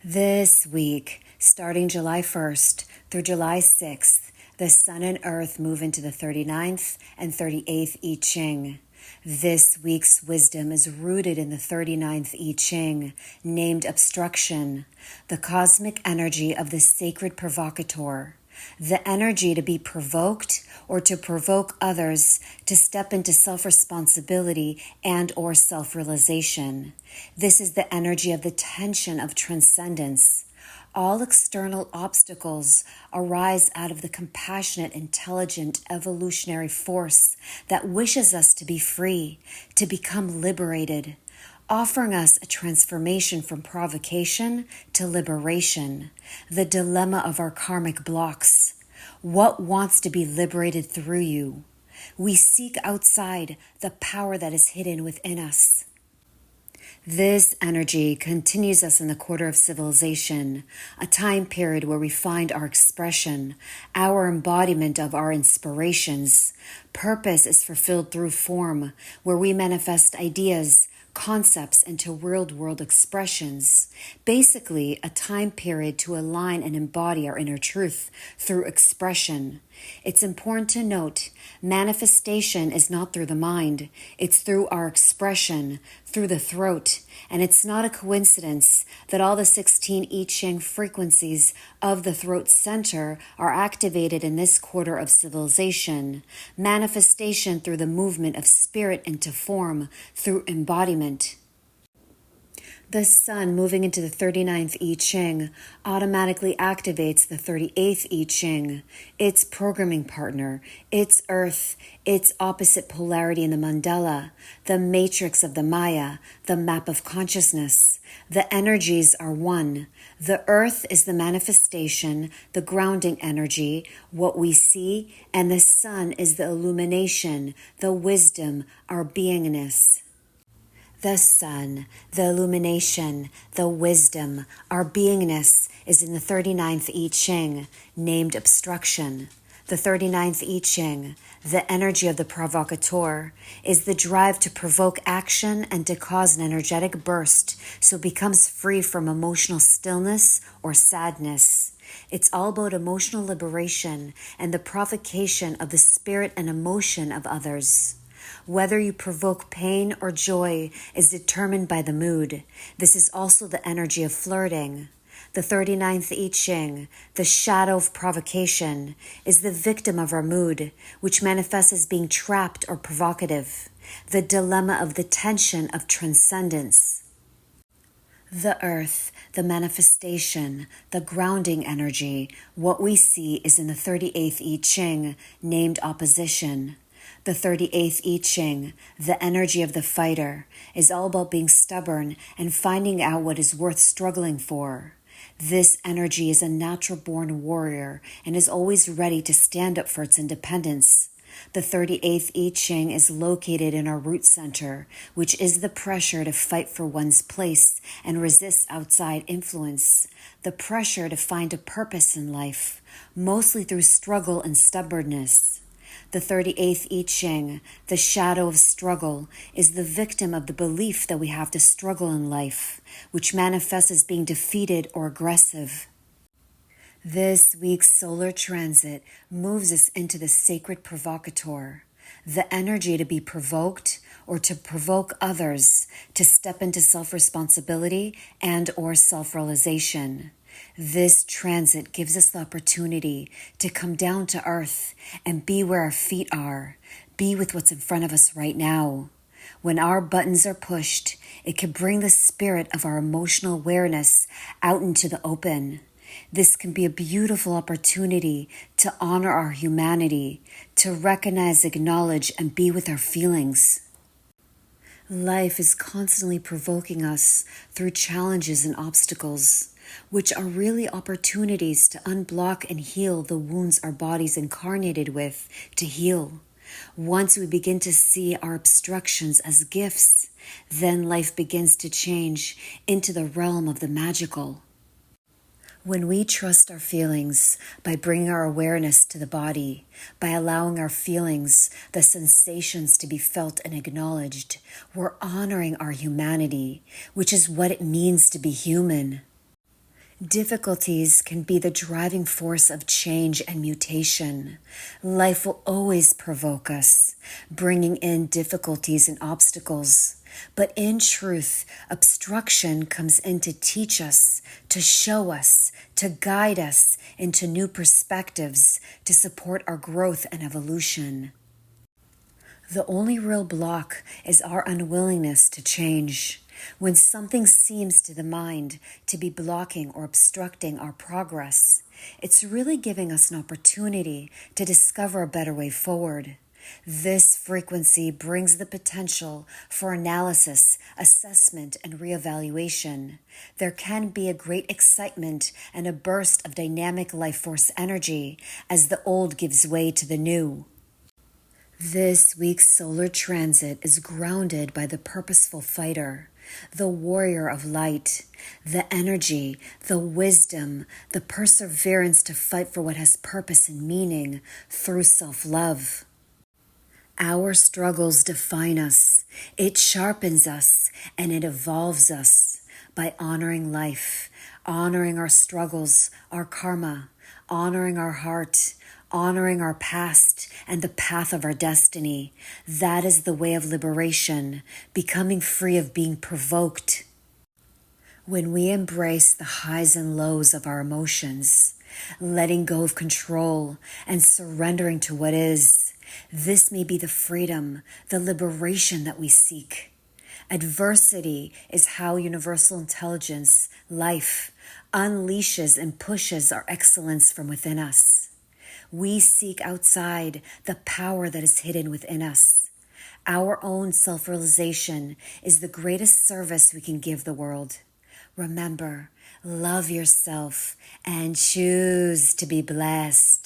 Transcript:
This week, starting July 1st through July 6th, the Sun and Earth move into the 39th and 38th I Ching. This week's wisdom is rooted in the 39th I Ching, named obstruction, the cosmic energy of the sacred provocateur, the energy to be provoked or to provoke others to step into self-responsibility and or self-realization. This is the energy of the tension of transcendence. All external obstacles arise out of the compassionate, intelligent, evolutionary force that wishes us to be free, to become liberated, offering us a transformation from provocation to liberation, the dilemma of our karmic blocks. What wants to be liberated through you? We seek outside the power that is hidden within us. This energy continues us in the quarter of civilization, a time period where we find our expression, our embodiment of our inspirations. Purpose is fulfilled through form, where we manifest ideas, concepts into real-world expressions. Basically, a time period to align and embody our inner truth through expression. It's important to note, manifestation is not through the mind. It's through our expression, through the throat. And it's not a coincidence that all the 16 I Ching frequencies of the throat center are activated in this quarter of civilization. Manifestation through the movement of spirit into form, through embodiment. The Sun moving into the 39th I Ching automatically activates the 38th I Ching, its programming partner, its Earth, its opposite polarity in the mandala, the matrix of the Maya, the map of consciousness. The energies are one. The Earth is the manifestation, the grounding energy, what we see, and the Sun is the illumination, the wisdom, our beingness. The Sun, the illumination, the wisdom, our beingness is in the 39th I Ching, named obstruction. The 39th I Ching, the energy of the provocateur, is the drive to provoke action and to cause an energetic burst so it becomes free from emotional stillness or sadness. It's all about emotional liberation and the provocation of the spirit and emotion of others. Whether you provoke pain or joy is determined by the mood. This is also the energy of flirting. The 39th I Ching, the shadow of provocation, is the victim of our mood, which manifests as being trapped or provocative. The dilemma of the tension of transcendence. The Earth, the manifestation, the grounding energy, what we see is in the 38th I Ching, named opposition. The 38th I Ching, the energy of the fighter, is all about being stubborn and finding out what is worth struggling for. This energy is a natural-born warrior and is always ready to stand up for its independence. The 38th I Ching is located in our root center, which is the pressure to fight for one's place and resist outside influence. The pressure to find a purpose in life, mostly through struggle and stubbornness. The 38th I Ching, the shadow of struggle, is the victim of the belief that we have to struggle in life, which manifests as being defeated or aggressive. This week's solar transit moves us into the sacred provocateur, the energy to be provoked or to provoke others to step into self-responsibility and or self-realization. This transit gives us the opportunity to come down to earth and be where our feet are, be with what's in front of us right now. When our buttons are pushed, it can bring the spirit of our emotional awareness out into the open. This can be a beautiful opportunity to honor our humanity, to recognize, acknowledge, and be with our feelings. Life is constantly provoking us through challenges and obstacles, which are really opportunities to unblock and heal the wounds our bodies incarnated with to heal. Once we begin to see our obstructions as gifts, then life begins to change into the realm of the magical. When we trust our feelings by bringing our awareness to the body, by allowing our feelings, the sensations to be felt and acknowledged, we're honoring our humanity, which is what it means to be human. Difficulties can be the driving force of change and mutation. Life will always provoke us, bringing in difficulties and obstacles. But in truth, obstruction comes in to teach us, to show us, to guide us into new perspectives, to support our growth and evolution. The only real block is our unwillingness to change. When something seems to the mind to be blocking or obstructing our progress, it's really giving us an opportunity to discover a better way forward. This frequency brings the potential for analysis, assessment, and reevaluation. There can be a great excitement and a burst of dynamic life force energy as the old gives way to the new. This week's solar transit is grounded by the purposeful fighter, the warrior of light, the energy, the wisdom, the perseverance to fight for what has purpose and meaning through self-love. Our struggles define us, it sharpens us, and it evolves us by honoring life, honoring our struggles, our karma, honoring our heart, honoring our past and the path of our destiny. That is the way of liberation, becoming free of being provoked. When we embrace the highs and lows of our emotions, letting go of control and surrendering to what is, this may be the freedom, the liberation that we seek. Adversity is how universal intelligence, life, unleashes and pushes our excellence from within us. We seek outside the power that is hidden within us. Our own self-realization is the greatest service we can give the world. Remember, love yourself and choose to be blessed.